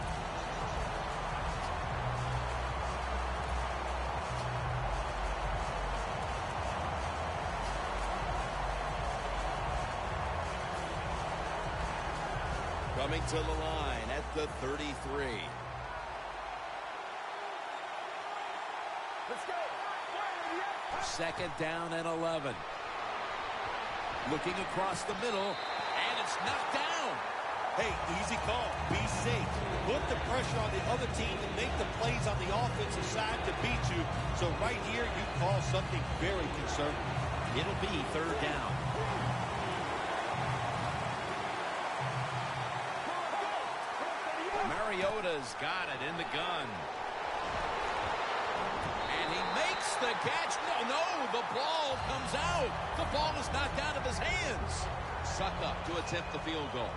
Coming to the line at the 33. Let's go. Second down and 11. Looking across the middle, and it's knocked down. Hey, easy call. Be safe. Put the pressure on the other team and make the plays on the offensive side to beat you. So right here, you call something very conservative. It'll be third down. Mariota's got it in the gun. And he makes the catch. No, the ball comes out. The ball is knocked out of his hands. Suck up to attempt the field goal.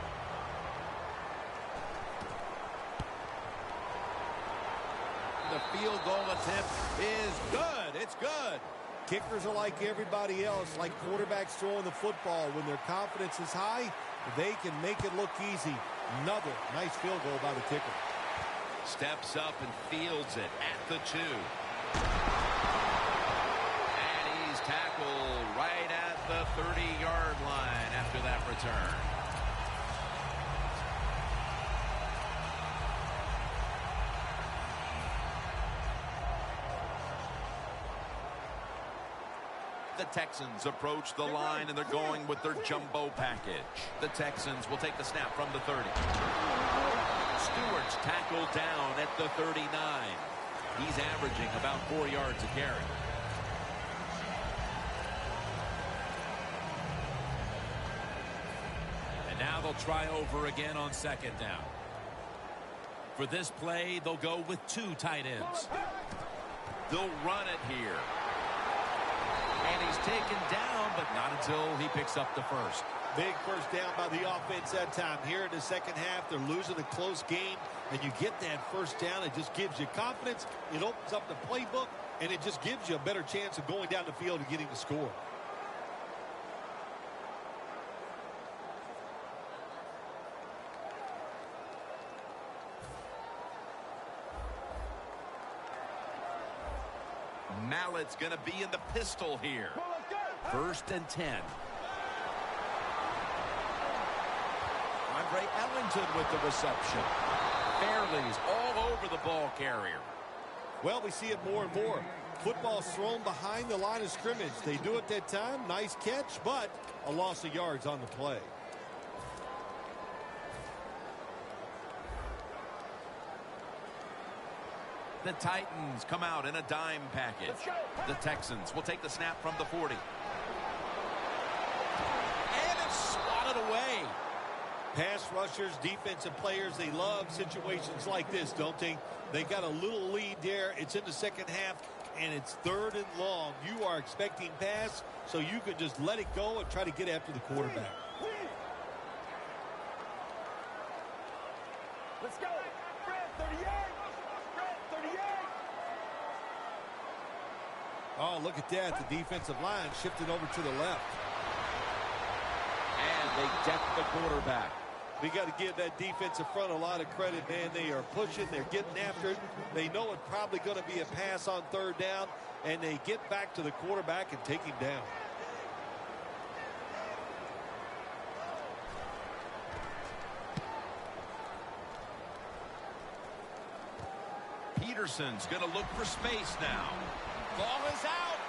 The field goal attempt is good. It's good. Kickers are like everybody else, like quarterbacks throwing the football. When their confidence is high, they can make it look easy. Another nice field goal by the kicker. Steps up and fields it at the 2. And he's tackled right at the 30-yard line after that return. The Texans approach the line, and they're going with their jumbo package. The Texans will take the snap from the 30. Stewart's tackled down at the 39. He's averaging about 4 yards a carry. And now they'll try over again on second down. For this play, they'll go with 2 tight ends. They'll run it here. And he's taken down, but not until he picks up the first. Big first down by the offense that time. Here in the second half, they're losing a close game, and you get that first down. It just gives you confidence. It opens up the playbook, and it just gives you a better chance of going down the field and getting the score. Mallett's going to be in the pistol here. First and 10. Andre Ellington with the reception. Fairley's all over the ball carrier. Well, we see it more and more. Football's thrown behind the line of scrimmage. They do it that time. Nice catch, but a loss of yards on the play. The Titans come out in a dime package. The Texans will take the snap from the 40. And it's swatted away. Pass rushers, defensive players, they love situations like this, don't they? They got a little lead there. It's in the second half, and it's 3rd and long. You are expecting pass, so you can just let it go and try to get after the quarterback. Let's go. Fred, 38. Fred, 38. Oh, look at that. The defensive line shifted over to the left. And they deck the quarterback. We got to give that defensive front a lot of credit, man. They are pushing. They're getting after it. They know it's probably going to be a pass on 3rd down, and they get back to the quarterback and take him down. Peterson's going to look for space now. Ball is out.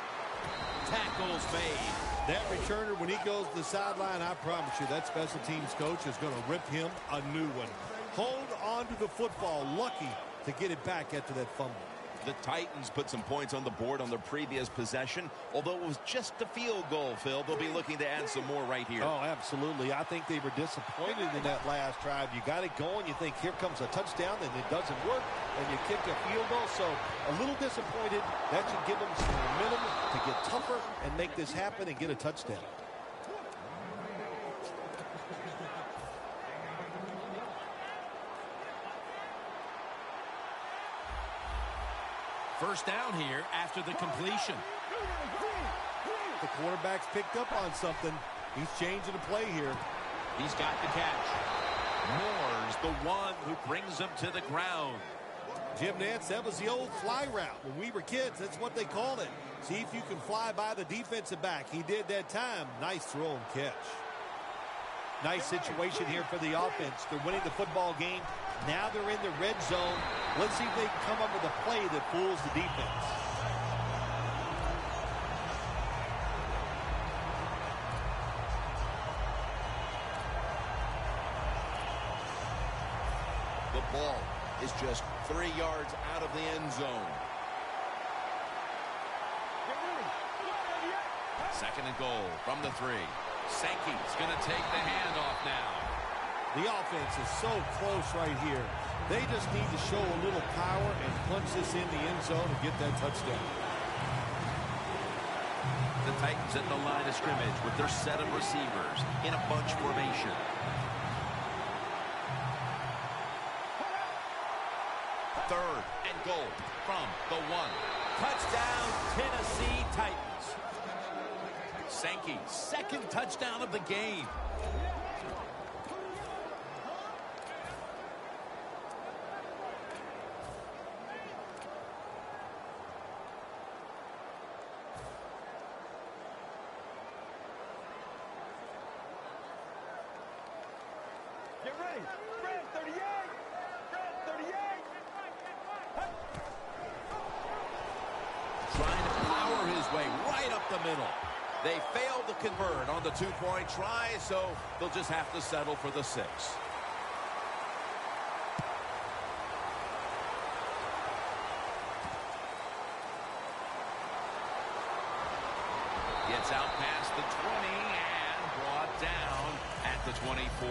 Tackles made. That returner, when he goes to the sideline, I promise you, that special teams coach is going to rip him a new one. Hold on to the football. Lucky to get it back after that fumble. The Titans put some points on the board on their previous possession. Although it was just a field goal, Phil, they'll be looking to add some more right here. Oh, absolutely. I think they were disappointed in that last drive. You got it going. You think, here comes a touchdown, and it doesn't work, and you kick a field goal. So a little disappointed. That should give them some momentum to get tougher and make this happen and get a touchdown. First down here after the completion. The quarterback's picked up on something. He's changing the play here. He's got the catch. Moore's the one who brings him to the ground. Jim Nantz, that was the old fly route. When we were kids, that's what they called it. See if you can fly by the defensive back. He did that time. Nice throw and catch. Nice situation here for the offense. They're winning the football game. Now they're in the red zone. Let's see if they can come up with a play that fools the defense. The ball is just 3 yards out of the end zone. Second and goal from the 3. Sankey's going to take the handoff now. The offense is so close right here. They just need to show a little power and punch this in the end zone and get that touchdown. The Titans at the line of scrimmage with their set of receivers in a bunch formation. Third and goal from the 1. Touchdown, Tennessee Titans. Sankey, second touchdown of the game. Get ready. Red 38. Red 38. Trying to power his way right up the middle. They failed to convert on the 2-point try, so they'll just have to settle for the 6. Gets out past the 20 and brought down at the 24.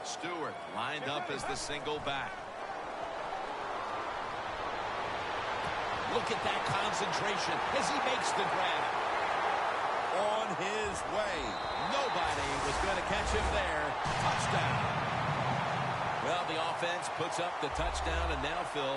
Stewart lined up as the single back. Look at that concentration as he makes the grab. On his way. Nobody was going to catch him there. Touchdown. Well, the offense puts up the touchdown, and now, Phil,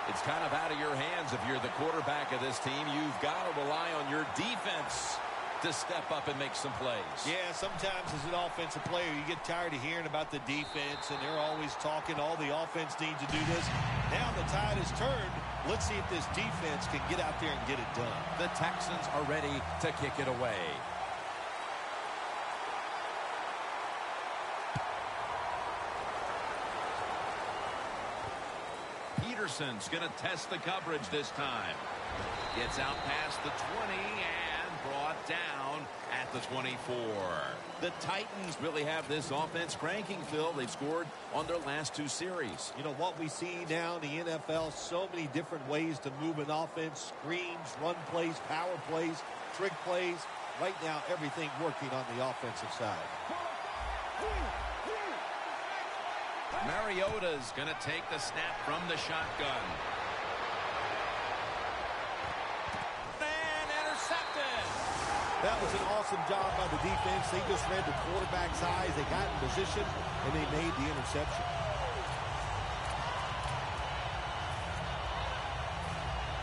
it's kind of out of your hands. If you're the quarterback of this team, you've got to rely on your defense to step up and make some plays. Yeah, sometimes as an offensive player, you get tired of hearing about the defense, and they're always talking, all the offense needs to do this. Now the tide has turned. Let's see if this defense can get out there and get it done. The Texans are ready to kick it away. Peterson's going to test the coverage this time. Gets out past the 20 and brought down at the 24. The Titans really have this offense cranking, Phil. They've scored on their last 2 series. You know, what we see now in the NFL, so many different ways to move an offense. Screens, run plays, power plays, trick plays. Right now, everything working on the offensive side. Mariota's going to take the snap from the shotgun. And intercepted. That was an awesome job by the defense. They just read the quarterback's eyes. They got in position, and they made the interception.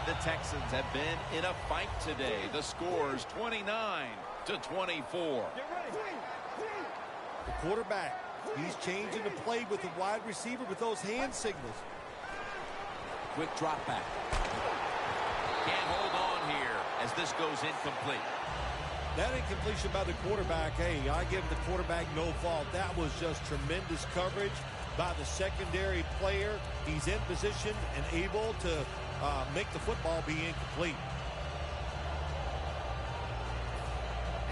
The Texans have been in a fight today. The score's 29-24. The quarterback, he's changing the play with the wide receiver with those hand signals. Quick drop back. Can't hold on here as this goes incomplete. That incompletion by the quarterback, hey, I give the quarterback no fault. That was just tremendous coverage. by the secondary player. He's in position and able to make the football be incomplete.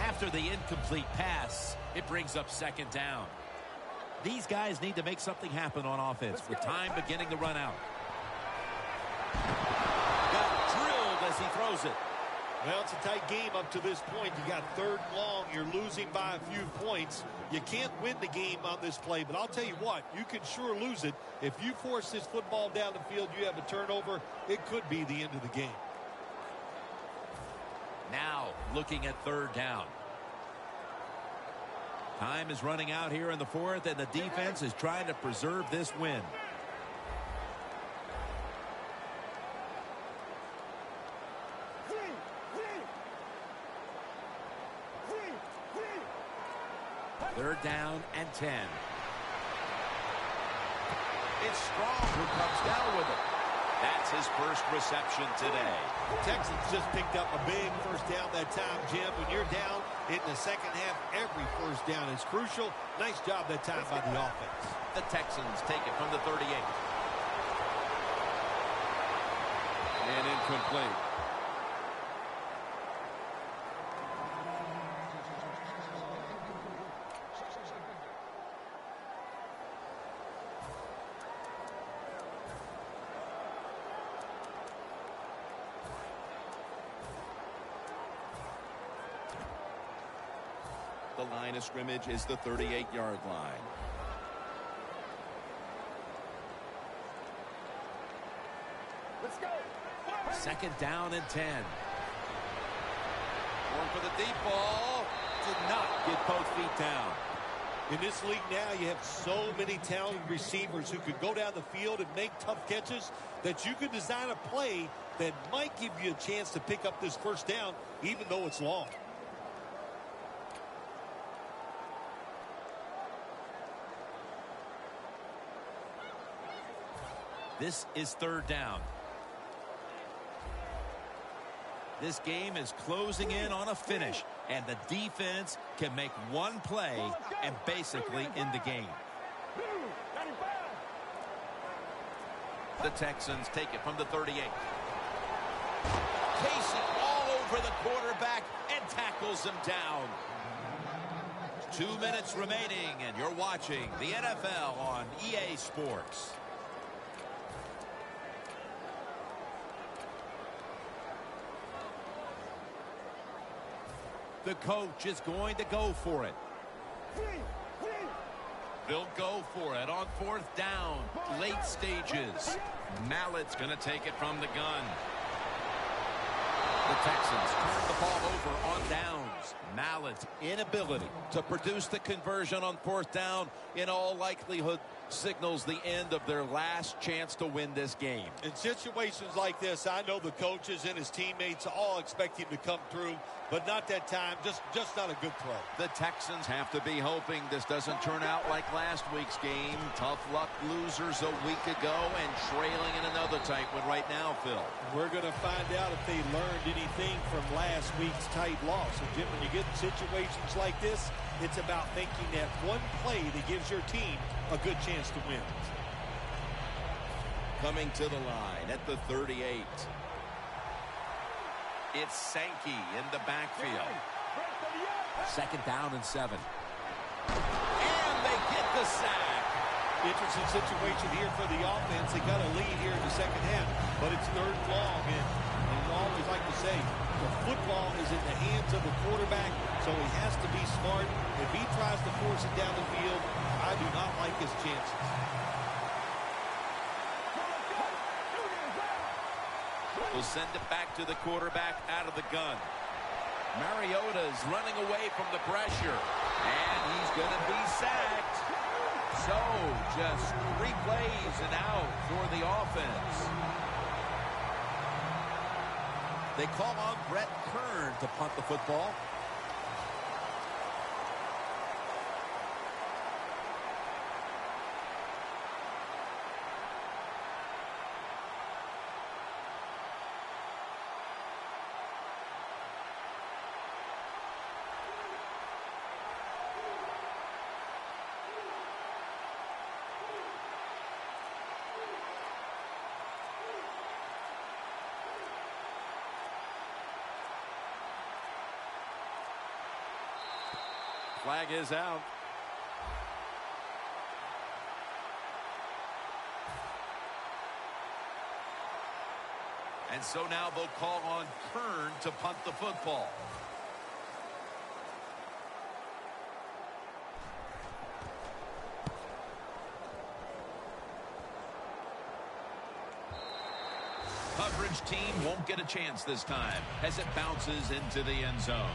After the incomplete pass, it brings up second down. These guys need to make something happen on offense with time beginning to run out. Got drilled as he throws it. Well, it's a tight game up to this point. You got third and long. You're losing by a few points. You can't win the game on this play, but I'll tell you what, you can sure lose it. If you force this football down the field, you have a turnover, it could be the end of the game. Now looking at third down. Time is running out here in the fourth, and the defense is trying to preserve this win. Third down and 10. It's Strong who comes down with it. That's his first reception today. The Texans just picked up a big first down that time, Jim. When you're down in the second half, every first down is crucial. Nice job that time by the offense. The Texans take it from the 38. And incomplete. The line of scrimmage is the 38-yard line. Let's go. Second down and 10. Going for the deep ball. Did not get both feet down. In this league now, you have so many talented receivers who could go down the field and make tough catches that you could design a play that might give you a chance to pick up this first down, even though it's long. This is third down. This game is closing in on a finish, and the defense can make one play and basically end the game. The Texans take it from the 38. Casey all over the quarterback and tackles him down. 2 minutes remaining, and you're watching the NFL on EA Sports. The coach is going to go for it. They'll go for it on fourth down, late stages. Mallett's going to take it from the gun. The Texans turn the ball over on downs. Mallett's inability to produce the conversion on fourth down in all likelihood signals the end of their last chance to win this game. In situations like this, I know the coaches and his teammates all expect him to come through, but not that time. Just not a good throw. The Texans have to be hoping this doesn't turn out like last week's game. Tough luck losers a week ago and trailing in another tight one right now, Phil. We're going to find out if they learned anything from last week's tight loss. And Jim, when you get in situations like this, it's about making that one play that gives your team a good chance to win. Coming to the line at the 38. It's Sankey in the backfield. Second down and 7. And they get the sack. Interesting situation here for the offense. They got a lead here in the second half, but it's third and long. And you always like to say, the football is in the hands of the quarterback, so he has to be smart. If he tries to force it down the field, I do not like his chances. We'll send it back to the quarterback out of the gun. Mariota's running away from the pressure, and he's going to be sacked. So just 3 plays and out for the offense. They call on Brett Kern to punt the football. Flag is out. And so now they'll call on Kern to punt the football. Coverage team won't get a chance this time as it bounces into the end zone.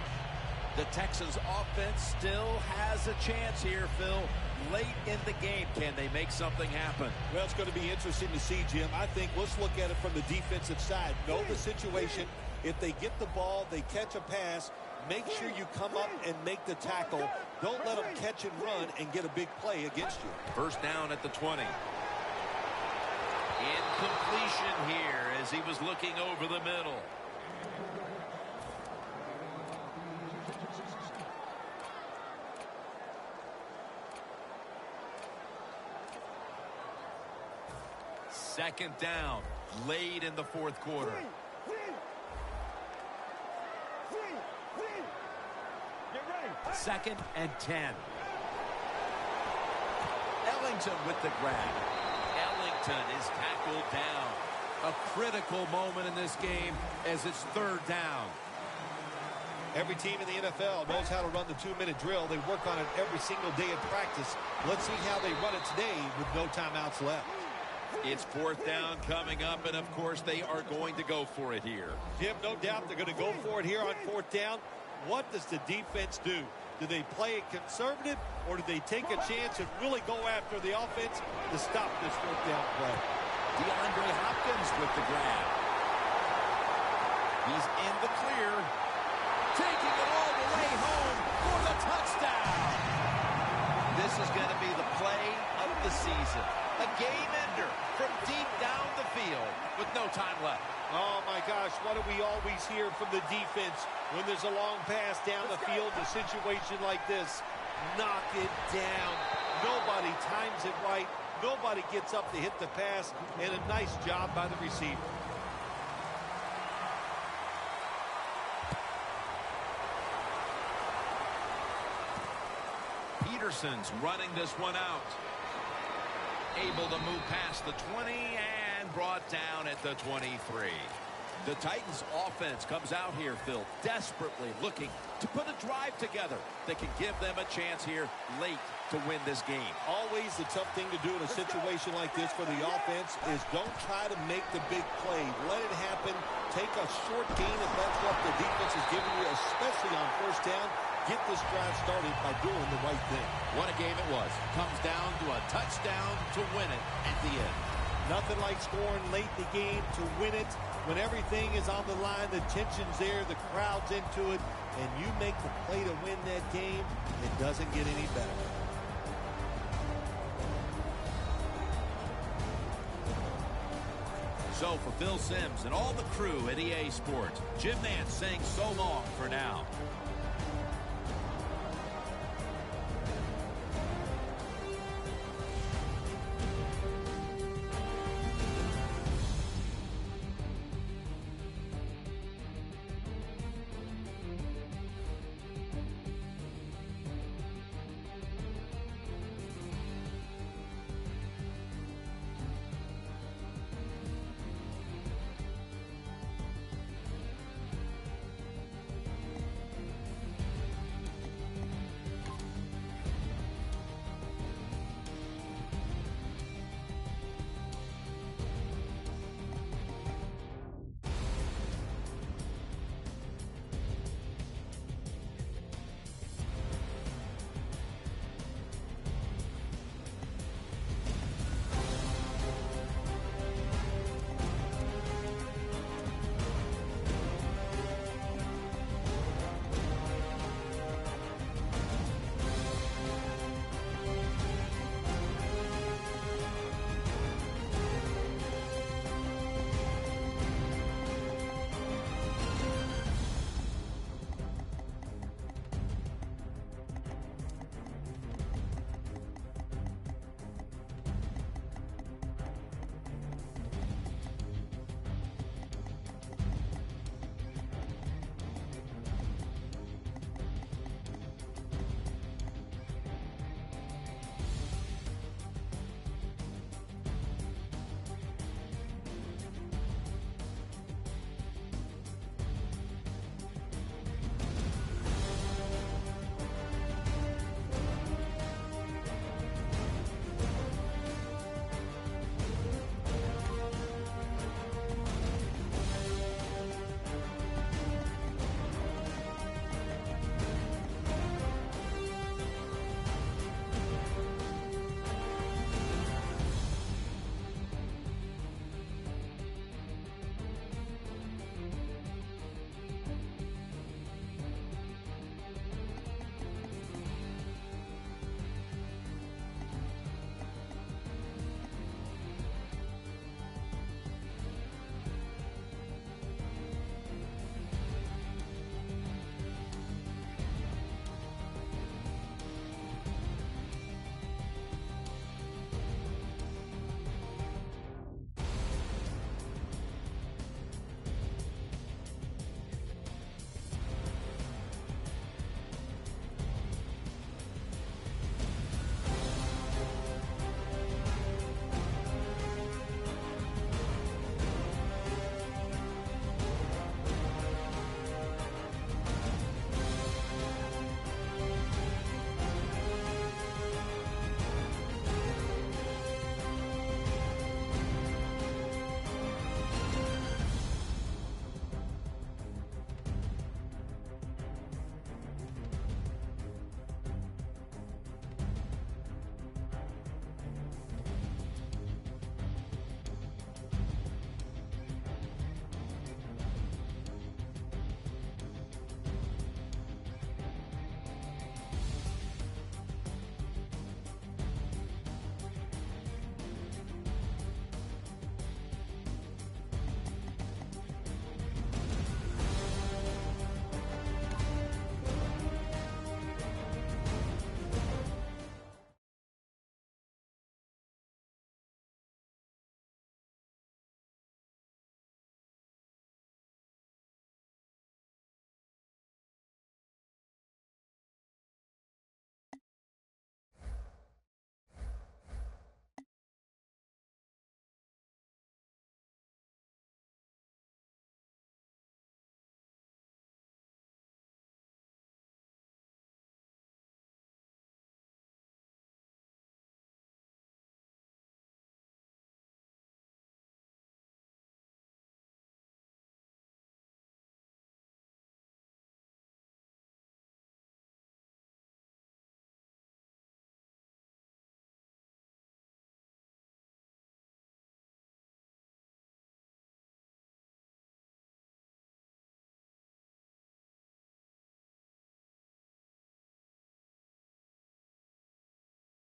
The Texans offense still has a chance here, Phil. Late in the game, can they make something happen? Well, it's going to be interesting to see, Jim. I think let's look at it from the defensive side. Know the situation. If they get the ball, they catch a pass, make sure you come up and make the tackle. Don't let them catch and run and get a big play against you. First down at the 20. Incompletion here as he was looking over the middle. Second down, late in the fourth quarter. Second and 10. Ellington with the grab. Ellington is tackled down. A critical moment in this game as it's third down. Every team in the NFL knows how to run the 2-minute drill. They work on it every single day in practice. Let's see how they run it today with no timeouts left. It's fourth down coming up, and of course they are going to go for it here. Jim, no doubt they're going to go for it here on fourth down. What does the defense do? Do they play it conservative, or do they take a chance and really go after the offense to stop this fourth down play? DeAndre Hopkins with the grab. He's in the clear. Taking it all the way home for the touchdown. This is going to be the play of the season. A game ender from deep down the field with no time left. Oh, my gosh, what do we always hear from the defense when there's a long pass down the field in a situation like this? Knock it down. Nobody times it right. Nobody gets up to hit the pass, and a nice job by the receiver. Peterson's running this one out. Able to move past the 20 and brought down at the 23. The Titans offense comes out here, Phil, desperately looking to put a drive together that can give them a chance here late to win this game. Always the tough thing to do in a situation like this for the offense is don't try to make the big play. Let it happen. Take a short gain if that's what the defense is giving you, especially on first down. Get this drive started by doing the right thing. What a game it was. Comes down to a touchdown to win it at the end. Nothing like scoring late in the game to win it. When everything is on the line, the tension's there, the crowd's into it, and you make the play to win that game, it doesn't get any better. So for Phil Simms and all the crew at EA Sports, Jim Nantz saying so long for now.